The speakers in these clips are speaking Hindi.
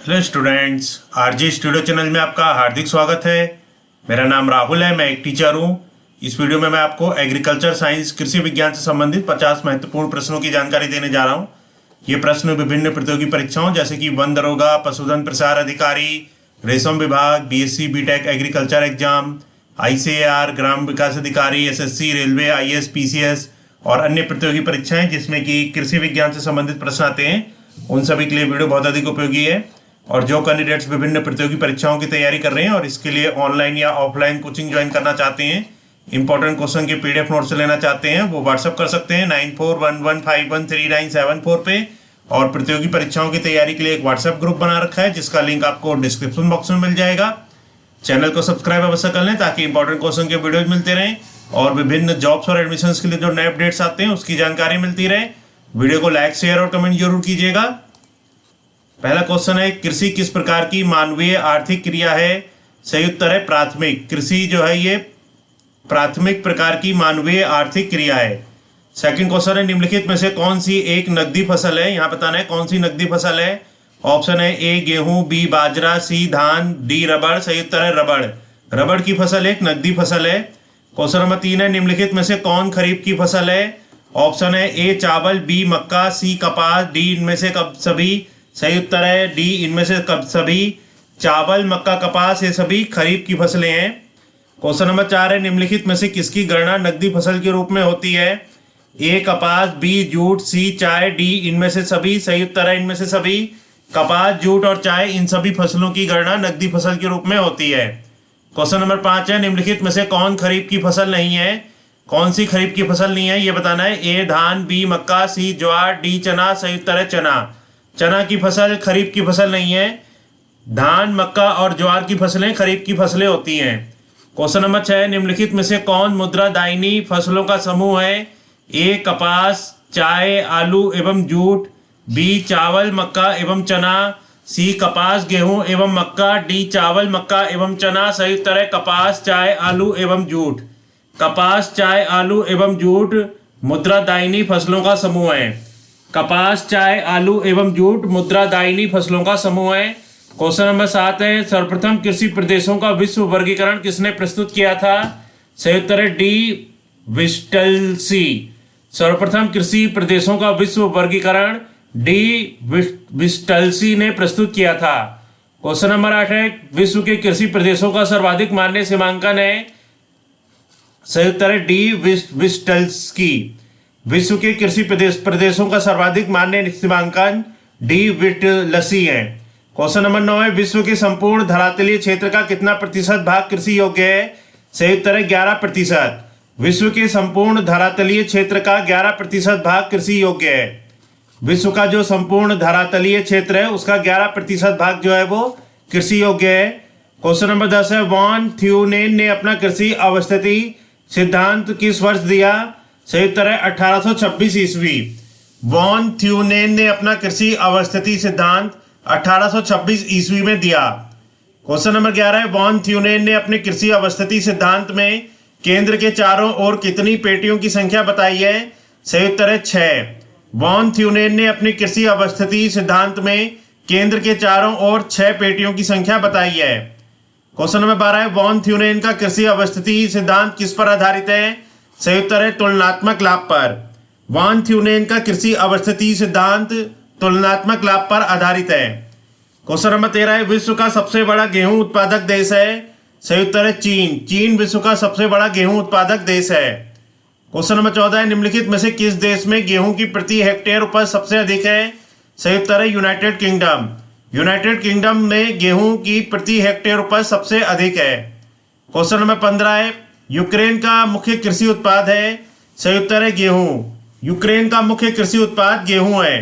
Hello students, RJ studio channel में आपका हार्दिक स्वागत है। मेरा नाम राहुल है, मैं एक टीचर हूँ। इस वीडियो में मैं आपको एग्रीकल्चर साइंस कृषि विज्ञान से संबंधित 50 महत्वपूर्ण प्रश्नों की जानकारी देने जा रहा हूँ। ये प्रश्न विभिन्न प्रतियोगी परीक्षाओं जैसे कि वन दरोगा, पशुधन प्रसार अधिकारी, रेशम विभाग, BSc BTech agriculture exam, ICAR, ग्राम विकास अधिकारी, SSC, रेलवे, IAS, PCS और अन्य प्रतियोगी परीक्षाएं जिसमें कि कृषि विज्ञान से संबंधित प्रश्न आते हैं, उन सभी के लिए वीडियो बहुत अधिक उपयोगी है। और जो कैंडिडेट्स विभिन्न प्रतियोगी परीक्षाओं की तैयारी कर रहे हैं और इसके लिए ऑनलाइन या ऑफलाइन कोचिंग ज्वाइन करना चाहते हैं, इंपॉर्टेंट क्वेश्चन के PDF नोट्स लेना चाहते हैं, वो व्हाट्सअप कर सकते हैं 9411513974 पे। और प्रतियोगी परीक्षाओं की तैयारी के लिए एक व्हाट्सएप ग्रुप बना रखा है जिसका लिंक आपको डिस्क्रिप्शन बॉक्स में मिल जाएगा। चैनल को सब्सक्राइब अवश्य कर लें ताकि इंपॉर्टेंट क्वेश्चन के वीडियोज मिलते रहें और विभिन्न जॉब्स और एडमिशन्स के लिए जो नए अपडेट्स आते हैं उसकी जानकारी मिलती रहे। वीडियो को लाइक, शेयर और कमेंट जरूर कीजिएगा। पहला क्वेश्चन है, कृषि किस प्रकार की मानवीय आर्थिक क्रिया है? सही उत्तर है प्राथमिक। कृषि जो है ये प्राथमिक प्रकार की मानवीय आर्थिक क्रिया है। सेकंड क्वेश्चन है, निम्नलिखित में से कौन सी एक नकदी फसल है? यहाँ बताना है कौन सी नकदी फसल है। ऑप्शन है A गेहूं, B बाजरा, C धान, D रबड़। सही उत्तर है रबड़। रबड़ की फसल एक नकदी फसल है। क्वेश्चन नंबर 3 है, निम्नलिखित में से कौन खरीफ की फसल है? ऑप्शन है A चावल, B मक्का, C कपास, D इनमें से कब सभी। सही उत्तर है D इनमें से कब सभी। चावल, मक्का, कपास ये सभी खरीफ की फसलें हैं। क्वेश्चन नंबर 4 है, निम्नलिखित में से किसकी गणना नकदी फसल के रूप में होती है? A कपास, B जूट, C चाय, D इनमें से सभी। सही उत्तर है इनमें से सभी। कपास, जूट और चाय इन सभी फसलों की गणना नकदी फसल के रूप में होती है। क्वेश्चन नंबर 5 है, निम्नलिखित में से कौन खरीफ की फसल नहीं है? कौन सी खरीफ की फसल नहीं है ये बताना है। A धान, B मक्का, C ज्वार, D चना। सही उत्तर है चना। चना की फसल खरीफ की फसल नहीं है। धान, मक्का और ज्वार की फसलें खरीफ की फसलें होती हैं। क्वेश्चन नंबर 6 है, निम्नलिखित में से कौन मुद्रादायिनी फसलों का समूह है? A कपास, चाय, आलू एवं जूट, B चावल, मक्का एवं चना, C कपास, गेहूं एवं मक्का, D चावल, मक्का एवं चना। सही उत्तर है कपास, चाय, आलू एवं जूट। कपास, चाय, आलू एवं जूट मुद्रादायिनी फसलों का समूह है। कपास, चाय, आलू एवं जूट मुद्रादायिनी फसलों का समूह है। क्वेश्चन नंबर 7 है, सर्वप्रथम कृषि प्रदेशों का विश्व वर्गीकरण किसने प्रस्तुत किया था? सही उत्तर है D विस्टल्सी। सर्वप्रथम कृषि प्रदेशों का विश्व वर्गीकरण D विस्टल्सी ने प्रस्तुत किया था। क्वेश्चन नंबर 8 है, विश्व के कृषि प्रदेशों का सर्वाधिक मान्य सीमांकन है? सही उत्तर है D विस्टल्स्की। विश्व के कृषि प्रदेशों का सर्वाधिक मान्य सीमांकन D विस्टल्सी है। क्वेश्चन नंबर 9 है, विश्व के संपूर्ण धरातलीय क्षेत्र का कितना प्रतिशत भाग कृषि योग्य है? सही उत्तर है 11%। विश्व के संपूर्ण धरातलीय क्षेत्र का 11% भाग कृषि योग्य है। विश्व का जो संपूर्ण धरातलीय क्षेत्र है उसका 11% भाग जो है वो कृषि योग्य है। क्वेश्चन नंबर 10 है, वॉन थ्यूनेन ने अपना कृषि अवस्थिति सिद्धांत किस वर्ष दिया? सही उत्तर है 1826 ईस्वी। वॉन थ्यूनेन ने अपना कृषि अवस्थिति सिद्धांत 1826 ईस्वी में दिया। क्वेश्चन नंबर 11 है, वॉन थ्यूनेन ने अपने कृषि अवस्थिति सिद्धांत में केंद्र के चारों ओर कितनी पेटियों की संख्या बताई है? सही उत्तर है 6। वॉन थ्यूनेन ने अपने कृषि अवस्थिति सिद्धांत में केंद्र के चारों ओर 6 पेटियों की संख्या बताई है। क्वेश्चन नंबर 12 है, वॉन थ्यूनेन का कृषि अवस्थिति सिद्धांत किस पर आधारित है? सही उत्तर है तुलनात्मक लाभ पर। वॉन थ्यूनेन का कृषि अवस्थिति सिद्धांत तुलनात्मक लाभ पर आधारित है। क्वेश्चन नंबर 13 है, विश्व का सबसे बड़ा गेहूं उत्पादक देश है? सही उत्तर है चीन। चीन विश्व का सबसे बड़ा गेहूं उत्पादक देश है। क्वेश्चन नंबर 14 है, निम्नलिखित में से किस देश में गेहूं की प्रति हेक्टेयर उपज सबसे अधिक है? सही उत्तर है यूनाइटेड किंगडम। यूनाइटेड किंगडम में गेहूं की प्रति हेक्टेयर उपज सबसे अधिक है। क्वेश्चन नंबर 15 है, यूक्रेन का मुख्य कृषि उत्पाद है? सही उत्तर है गेहूं। यूक्रेन का मुख्य कृषि उत्पाद गेहूं है।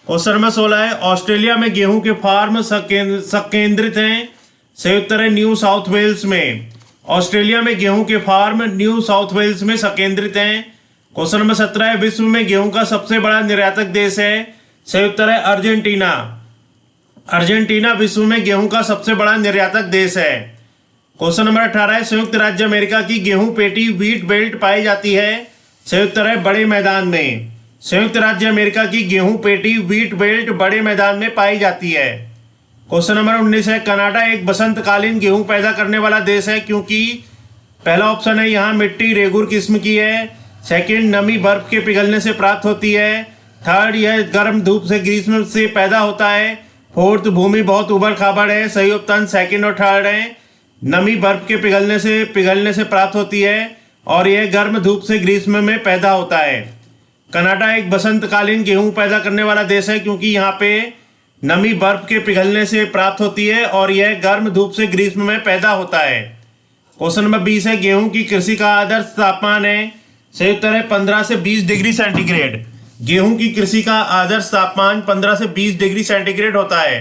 क्वेश्चन नंबर 16 है, ऑस्ट्रेलिया में गेहूं के फार्म संकेंद्रित हैं? सही उत्तर है न्यू साउथ वेल्स में। ऑस्ट्रेलिया में गेहूं के फार्म न्यू साउथ वेल्स में संकेंद्रित हैं। क्वेश्चन नंबर 17 है, विश्व में गेहूं का सबसे बड़ा निर्यातक देश है? सही उत्तर है अर्जेंटीना। अर्जेंटीना विश्व में गेहूं का सबसे बड़ा निर्यातक देश है। क्वेश्चन नंबर 18 है, संयुक्त राज्य अमेरिका की गेहूं पेटी व्हीट बेल्ट पाई जाती है? सही उत्तर है बड़े मैदान में। संयुक्त राज्य अमेरिका की गेहूं पेटी व्हीट बेल्ट बड़े मैदान में पाई जाती है। क्वेश्चन नंबर 19 है, कनाडा एक बसंतकालीन गेहूं पैदा करने वाला देश है क्योंकि पहला ऑप्शन है यहाँ मिट्टी रेगुर किस्म की है, सेकंड नमी बर्फ के पिघलने से प्राप्त होती है, थर्ड यह गर्म धूप से ग्रीष्म से पैदा होता है, फोर्थ भूमि बहुत उबड़ खाबड़ है। सही उत्तर सेकंड और थर्ड है, नमी बर्फ के पिघलने से प्राप्त होती है और यह गर्म धूप से ग्रीष्म में पैदा होता है। कनाडा एक बसंतकालीन गेहूं पैदा करने वाला देश है क्योंकि यहाँ पे नमी बर्फ के पिघलने से प्राप्त होती है और यह गर्म धूप से ग्रीष्म में पैदा होता है। क्वेश्चन नंबर 20 है, गेहूं की कृषि का आदर्श तापमान है। सही उत्तर है 15 से 20 डिग्री सेंटीग्रेड। गेहूं की कृषि का आदर्श तापमान 15 से 20 डिग्री सेंटीग्रेड होता है।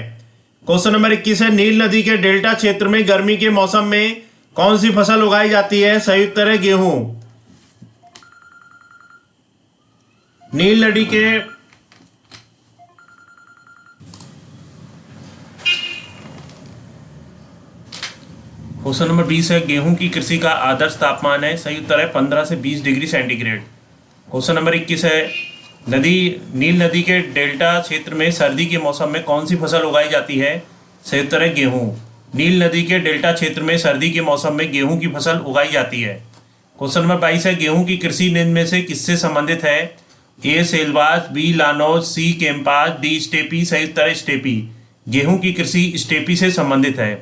क्वेश्चन नंबर 21 है, नील नदी के डेल्टा क्षेत्र में गर्मी के मौसम में कौन सी फसल उगाई जाती है। सही उत्तर है गेहूं। नील नदी के क्वेश्चन नंबर 20 है, गेहूं की कृषि का आदर्श तापमान है। सही उत्तर है 15 से 20 डिग्री सेंटीग्रेड। क्वेश्चन नंबर 21 है, नील नदी के डेल्टा क्षेत्र में सर्दी के मौसम में कौन सी फसल उगाई जाती है। सही उत्तर है गेहूं। नील नदी के डेल्टा क्षेत्र में सर्दी के मौसम में गेहूं की फसल उगाई जाती है। क्वेश्चन नंबर 22 है, गेहूं की कृषि निम्न में से किससे संबंधित है। ए सेलवास, बी लानोज, सी कैंपास, डी स्टेपी। सही उत्तर है स्टेपी। गेहूं की कृषि स्टेपी से संबंधित है।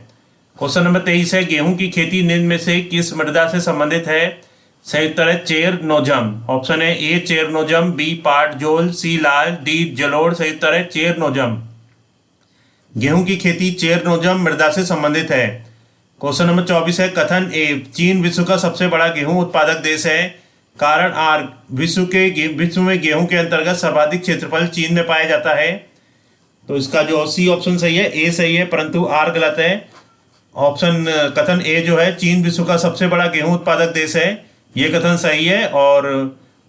क्वेश्चन नंबर 23 है, गेहूं की खेती निम्न में से किस मृदा से संबंधित है। सही उत्तर है चेरनोजम। ऑप्शन है ए चेरनोजम, बी पाटजोल, सी लाल, डी जलोढ़। सही उत्तर है चेरनोजम। गेहूं की खेती चेरनोजम मृदा से संबंधित है। क्वेश्चन नंबर 24 है, कथन ए, चीन विश्व का सबसे बड़ा गेहूं उत्पादक देश है। कारण आर, विश्व में गेहूं के अंतर्गत सर्वाधिक क्षेत्रफल चीन में पाया जाता है। तो इसका जो सी ऑप्शन सही है, ए सही है, परंतु आर गलत है। ऑप्शन कथन ए जो है, चीन विश्व का सबसे बड़ा गेहूं उत्पादक देश है, ये कथन सही है। और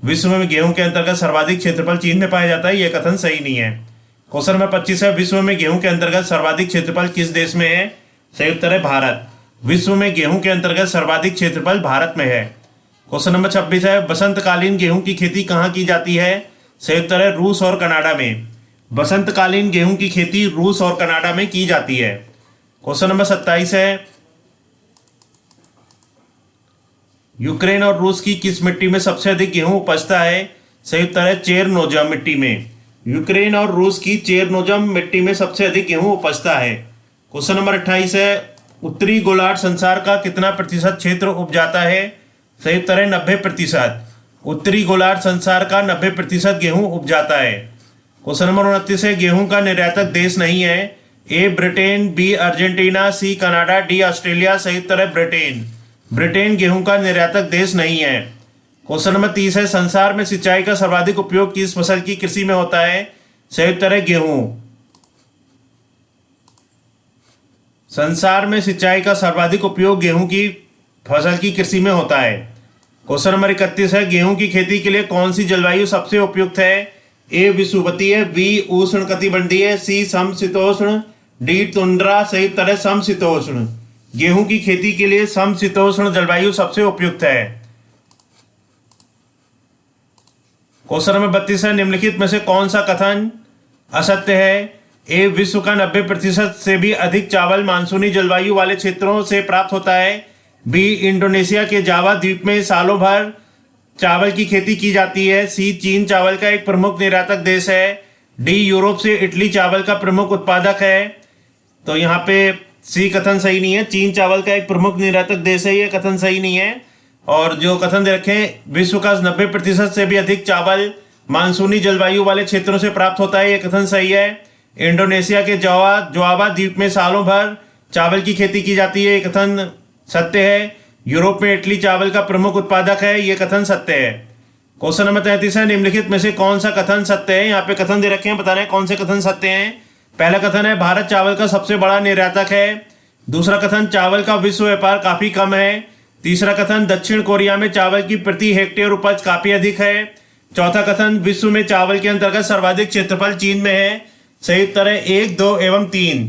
विश्व में गेहूं के अंतर्गत सर्वाधिक क्षेत्रफल चीन में पाया जाता है, ये कथन सही नहीं है। क्वेश्चन नंबर 25 है, विश्व में गेहूं के अंतर्गत सर्वाधिक क्षेत्रफल किस देश में है। सही उत्तर है भारत। विश्व में गेहूं के अंतर्गत सर्वाधिक क्षेत्रफल भारत में है। क्वेश्चन नंबर 26 है, बसंतकालीन गेहूं की खेती कहाँ की जाती है। सही उत्तर है रूस और कनाडा में। बसंतकालीन गेहूं की खेती रूस और कनाडा में की जाती है। क्वेश्चन नंबर 27 है, यूक्रेन और रूस की किस मिट्टी में सबसे अधिक गेहूं उपजता है। सही उत्तर है चेरनोजम मिट्टी में। यूक्रेन और रूस की चेरनोजम मिट्टी में सबसे अधिक गेहूं उपजता है। क्वेश्चन नंबर 28 है, उत्तरी गोलार्ध संसार का कितना प्रतिशत क्षेत्र उपजाता है। सही उत्तर है 90%। उत्तरी गोलार्ध संसार का 90% गेहूं उपजाता है। क्वेश्चन नंबर 29 है, गेहूं का निर्यातक देश नहीं है। A Britain, B Argentina, C Canada, D Australia. सही उत्तर है ब्रिटेन। ब्रिटेन गेहूं का निर्यातक देश नहीं है। क्वेश्चन नंबर 30 है, संसार में सिंचाई का सर्वाधिक उपयोग किस फसल की कृषि में होता है। सही उत्तर है गेहूं। संसार में सिंचाई का सर्वाधिक उपयोग गेहूं की फसल की कृषि में होता है। क्वेश्चन नंबर 31 है, गेहूं की खेती के लिए कौन सी जलवायु सबसे उपयुक्त है। ए विषुवतीय, बी उष्णकटिबंधीय, सी समशीतोष्ण, डी तुंड्रा। सही उत्तर है समशीतोष्ण। गेहूं की खेती के लिए समशीतोष्ण जलवायु सबसे उपयुक्त है। क्वेश्चन नंबर 32 है, निम्नलिखित में से कौन सा कथन असत्य है। ए विश्व का 90% से भी अधिक चावल मानसूनी जलवायु वाले क्षेत्रों से प्राप्त होता है। बी इंडोनेशिया के जावा द्वीप में सालों भर चावल की खेती की जाती है। सी चीन चावल का एक प्रमुख निर्यातक देश है। डी यूरोप से इटली चावल का प्रमुख उत्पादक है। तो यहाँ पे सी कथन सही नहीं है, चीन चावल का एक प्रमुख निर्यातक देश है, ये कथन सही नहीं है। और जो कथन दे रखे, विश्व का 90% से भी अधिक चावल मानसूनी जलवायु वाले क्षेत्रों से प्राप्त होता है, ये कथन सही है। इंडोनेशिया के जावा द्वीप में सालों भर चावल की खेती की जाती है, ये कथन सत्य है। यूरोप में इटली चावल का प्रमुख उत्पादक है, ये कथन सत्य है। क्वेश्चन नंबर 33 है, निम्नलिखित में से कौन सा कथन सत्य है। यहाँ पे कथन दे रखे हैं, बताना है कौन से कथन सत्य हैं। पहला कथन है, भारत चावल का सबसे बड़ा निर्यातक है। दूसरा कथन, चावल का विश्व व्यापार काफी कम है। तीसरा कथन, दक्षिण कोरिया में चावल की प्रति हेक्टेयर उपज काफी अधिक है। चौथा कथन, विश्व में चावल के अंतर्गत सर्वाधिक क्षेत्रफल चीन में है। सही उत्तर है 1, 2 एवं 3।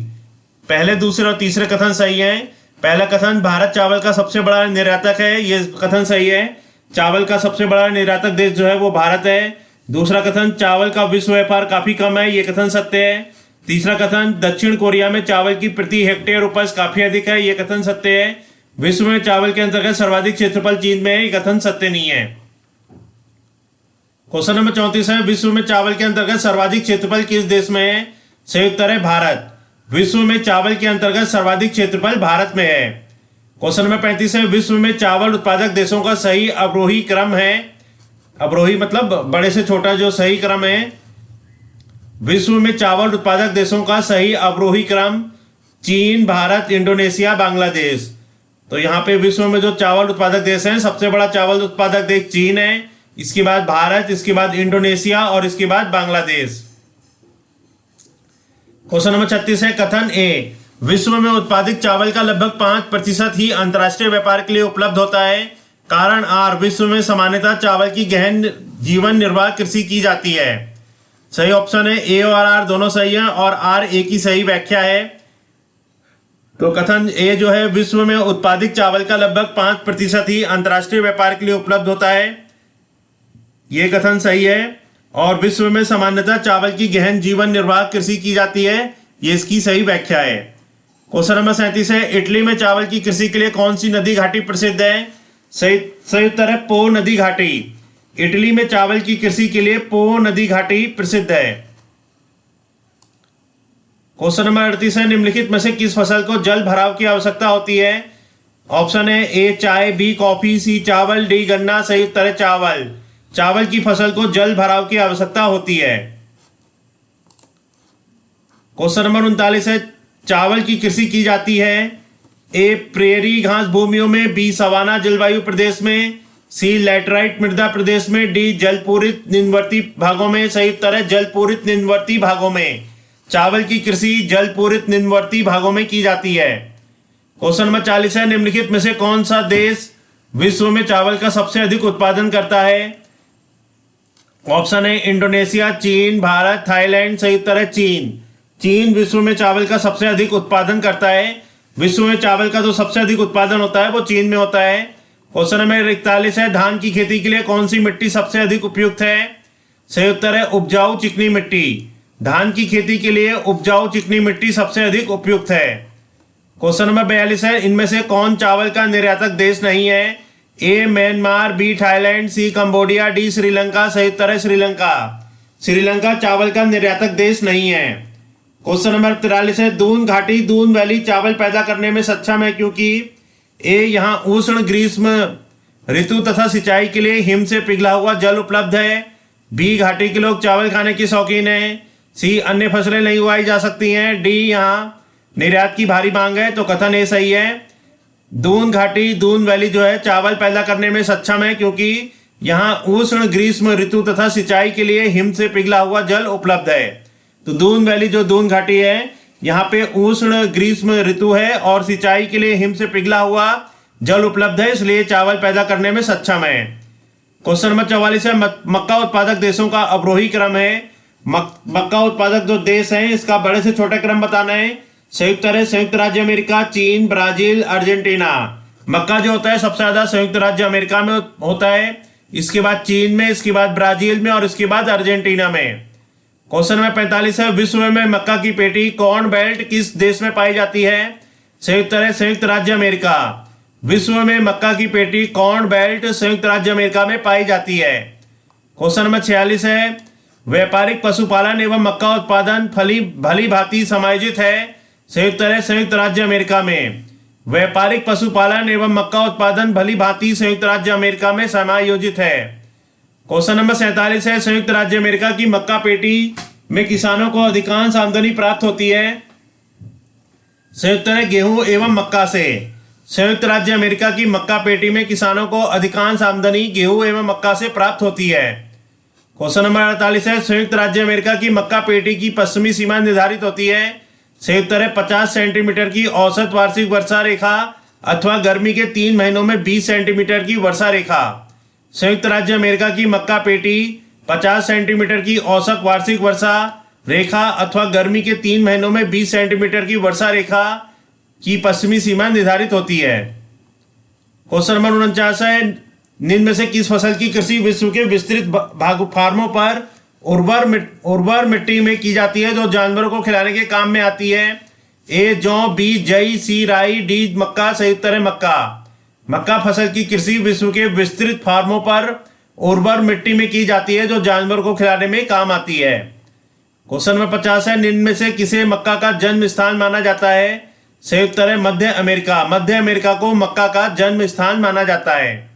पहले, दूसरे और तीसरे कथन सही है। पहला कथन, भारत चावल का सबसे बड़ा निर्यातक है, ये कथन सही है। चावल का सबसे बड़ा निर्यातक देश जो है वो भारत है। दूसरा कथन, चावल का विश्व व्यापार काफी कम है, ये कथन सत्य है। तीसरा कथन, दक्षिण कोरिया में चावल की प्रति हेक्टेयर उपज काफी अधिक है, यह कथन सत्य है। विश्व में चावल के अंतर्गत सर्वाधिक क्षेत्रफल चीन में है, यह कथन सत्य नहीं है। क्वेश्चन नंबर 34 है, विश्व में चावल के अंतर्गत सर्वाधिक क्षेत्रफल किस देश में है? सही उत्तर है भारत। विश्व में चावल के अंतर्गत सर्वाधिक क्षेत्रफल भारत में है। क्वेश्चन नंबर 35 है, विश्व में चावल उत्पादक देशों का सही अवरोही क्रम है। अवरोही मतलब बड़े से छोटा जो सही क्रम है। विश्व में चावल उत्पादक देशों का सही अवरोही क्रम चीन, भारत, इंडोनेशिया, बांग्लादेश। तो यहाँ पे विश्व में जो चावल उत्पादक देश हैं, सबसे बड़ा चावल उत्पादक देश चीन है, इसके बाद भारत, इसके बाद इंडोनेशिया और इसके बाद बांग्लादेश। क्वेश्चन नंबर 36 है, कथन ए, विश्व में उत्पादित चावल का लगभग 5% ही अंतर्राष्ट्रीय व्यापार के लिए उपलब्ध होता है। कारण आर, विश्व में सामान्यतः चावल की गहन जीवन निर्वाह कृषि की जाती है। सही ऑप्शन है ए और आर दोनों सही है और आर ए की सही व्याख्या है। तो कथन ए जो है, विश्व में उत्पादित चावल का लगभग 5% ही अंतर्राष्ट्रीय व्यापार के लिए उपलब्ध होता है, ये कथन सही है। और विश्व में सामान्यतः चावल की गहन जीवन निर्वाह कृषि की जाती है, ये इसकी सही व्याख्या है। क्वेश्चन नंबर 37 है, इटली में चावल की कृषि के लिए कौन सी नदी घाटी प्रसिद्ध है? सही उत्तर है पो नदी घाटी। इटली में चावल की कृषि के लिए पो नदी घाटी प्रसिद्ध है। क्वेश्चन नंबर 38 है, निम्नलिखित में से किस फसल को जल भराव की आवश्यकता होती है? ऑप्शन है ए चाय, बी कॉफी, सी चावल, डी गन्ना। सही उत्तर है चावल। चावल की फसल को जल भराव की आवश्यकता होती है। क्वेश्चन नंबर 39 है, चावल की कृषि की जाती है ए प्रेरी घास भूमियों में, बी सवाना जलवायु प्रदेश में, सी लैटराइट मृदा प्रदेश में, डी जलपूरित निम्नवर्ती भागों में। सही उत्तर है जलपूरित निम्नवर्ती भागों में। चावल की कृषि जलपूरित निम्नवर्ती भागों में की जाती है। क्वेश्चन नंबर 40 है, निम्नलिखित में से कौन सा देश विश्व में चावल का सबसे अधिक उत्पादन करता है? ऑप्शन है इंडोनेशिया, चीन, भारत, थाईलैंड। सही उत्तर है चीन। चीन विश्व में चावल का सबसे अधिक उत्पादन करता है। विश्व में चावल का जो सबसे अधिक उत्पादन होता है वो चीन में होता है। क्वेश्चन नंबर 41 है, धान की खेती के लिए कौन सी मिट्टी सबसे अधिक उपयुक्त है? सही उत्तर है उपजाऊ चिकनी मिट्टी। धान की खेती के लिए उपजाऊ चिकनी मिट्टी सबसे अधिक उपयुक्त है। क्वेश्चन नंबर 42 है, इनमें से कौन चावल का निर्यातक देश नहीं है? ए म्यांमार, बी थाईलैंड, सी कंबोडिया, डी श्रीलंका। सही उत्तर है श्रीलंका। श्रीलंका चावल का निर्यातक देश नहीं है। क्वेश्चन नंबर 43 है, दून घाटी, दून वैली चावल पैदा करने में सक्षम है क्योंकि ए यहाँ उष्ण ग्रीष्म ऋतु तथा सिंचाई के लिए हिम से पिघला हुआ जल उपलब्ध है, बी घाटी के लोग चावल खाने के शौकीन हैं, सी अन्य फसलें नहीं उगाई जा सकती हैं, डी यहाँ निर्यात की भारी मांग है। तो कथन ए सही है। दून घाटी, दून वैली जो है चावल पैदा करने में सक्षम है क्योंकि यहाँ उष्ण ग्रीष्म ऋतु तथा सिंचाई के लिए हिम से पिघला हुआ जल उपलब्ध है। तो दून वैली जो दून घाटी है, यहाँ पे उष्ण ग्रीष्म ऋतु है और सिंचाई के लिए हिम से पिघला हुआ जल उपलब्ध है, इसलिए चावल पैदा करने में सक्षम है। क्वेश्चन नंबर 44 है, मक्का उत्पादक देशों का अवरोही क्रम है। मक्का उत्पादक जो देश है इसका बड़े से छोटे क्रम बताना है। संयुक्त है संयुक्त राज्य अमेरिका, चीन, ब्राजील, अर्जेंटीना। मक्का जो होता है सबसे ज्यादा संयुक्त राज्य अमेरिका में होता है, इसके बाद चीन में, इसके बाद ब्राजील में और इसके बाद अर्जेंटीना में। क्वेश्चन नंबर 45 है, विश्व में मक्का की पेटी कॉर्न बेल्ट किस देश में पाई जाती है? संयुक्त है संयुक्त राज्य अमेरिका। विश्व में मक्का की पेटी कॉर्न बेल्ट संयुक्त राज्य अमेरिका में पाई जाती है। क्वेश्चन नंबर 46 है, व्यापारिक पशुपालन एवं मक्का उत्पादन भली भांति समायोजित है। संयुक्त है संयुक्त राज्य अमेरिका में। व्यापारिक पशुपालन एवं मक्का उत्पादन भली भांति संयुक्त राज्य अमेरिका में समायोजित है। क्वेश्चन नंबर 47 है, संयुक्त राज्य अमेरिका की मक्का पेटी में किसानों को अधिकांश आमदनी प्राप्त होती है। संयुक्त है गेहूं एवं मक्का से। संयुक्त राज्य अमेरिका की मक्का पेटी में किसानों को अधिकांश आमदनी गेहूं एवं मक्का से प्राप्त होती है। क्वेश्चन नंबर 48 है, संयुक्त राज्य अमेरिका की मक्का पेटी की पश्चिमी सीमा निर्धारित होती है। संयुक्त है 50 सेंटीमीटर की औसत वार्षिक वर्षा रेखा अथवा गर्मी के 3 महीनों में 20 सेंटीमीटर की वर्षा रेखा। संयुक्त राज्य अमेरिका की मक्का पेटी 50 सेंटीमीटर की औसत वार्षिक वर्षा रेखा अथवा गर्मी के 3 महीनों में 20 सेंटीमीटर की वर्षा रेखा की पश्चिमी सीमा निर्धारित होती है। क्वेश्चन नंबर 49 है, निम्न में से किस फसल की कृषि विश्व के विस्तृत फार्मों पर उर्वर मिट्टी में की जाती है जो जानवरों को खिलाने के काम में आती है? ए जौ, बी जई, सी राई, डी मक्का। सही उत्तर है मक्का। मक्का फसल की कृषि विश्व के विस्तृत फार्मों पर उर्वर मिट्टी में की जाती है जो जानवरों को खिलाने में काम आती है। क्वेश्चन नंबर 50 है, निम्न में से किसे मक्का का जन्म स्थान माना जाता है? सही उत्तर है मध्य अमेरिका। मध्य अमेरिका को मक्का का जन्म स्थान माना जाता है।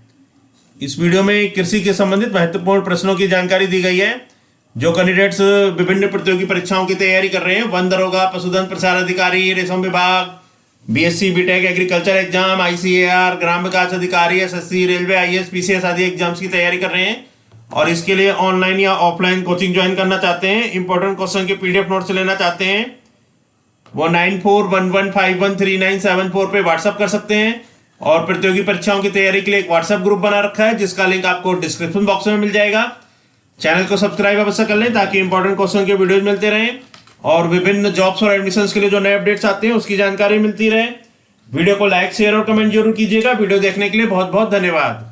इस वीडियो में कृषि के संबंधित महत्वपूर्ण प्रश्नों की जानकारी दी गई है जो कैंडिडेट्स विभिन्न प्रतियोगी परीक्षाओं की तैयारी कर रहे हैं। वन दरोगा, पशुधन प्रसार अधिकारी, रेशम विभाग, BSc BTech agriculture exam, ICAR, ग्राम विकास अधिकारी, एसएससी, रेलवे, आईएएस, पीसीएस आदि एग्जाम्स की तैयारी कर रहे हैं और इसके लिए ऑनलाइन या ऑफलाइन कोचिंग ज्वाइन करना चाहते हैं, इंपॉर्टेंट क्वेश्चन के पीडीएफ नोट्स लेना चाहते हैं, वो 9411513974 पे व्हाट्सअप कर सकते हैं। और प्रतियोगी परीक्षाओं की तैयारी के लिए एक व्हाट्सएप ग्रुप बना रखा है जिसका लिंक आपको डिस्क्रिप्शन बॉक्स में मिल जाएगा। चैनल को सब्सक्राइब अवश्य कर लें ताकि इंपॉर्टेंट क्वेश्चन के वीडियोज मिलते रहें और विभिन्न जॉब्स और एडमिशंस के लिए जो नए अपडेट्स आते हैं उसकी जानकारी मिलती रहे। वीडियो को लाइक, शेयर और कमेंट जरूर कीजिएगा। वीडियो देखने के लिए बहुत बहुत धन्यवाद।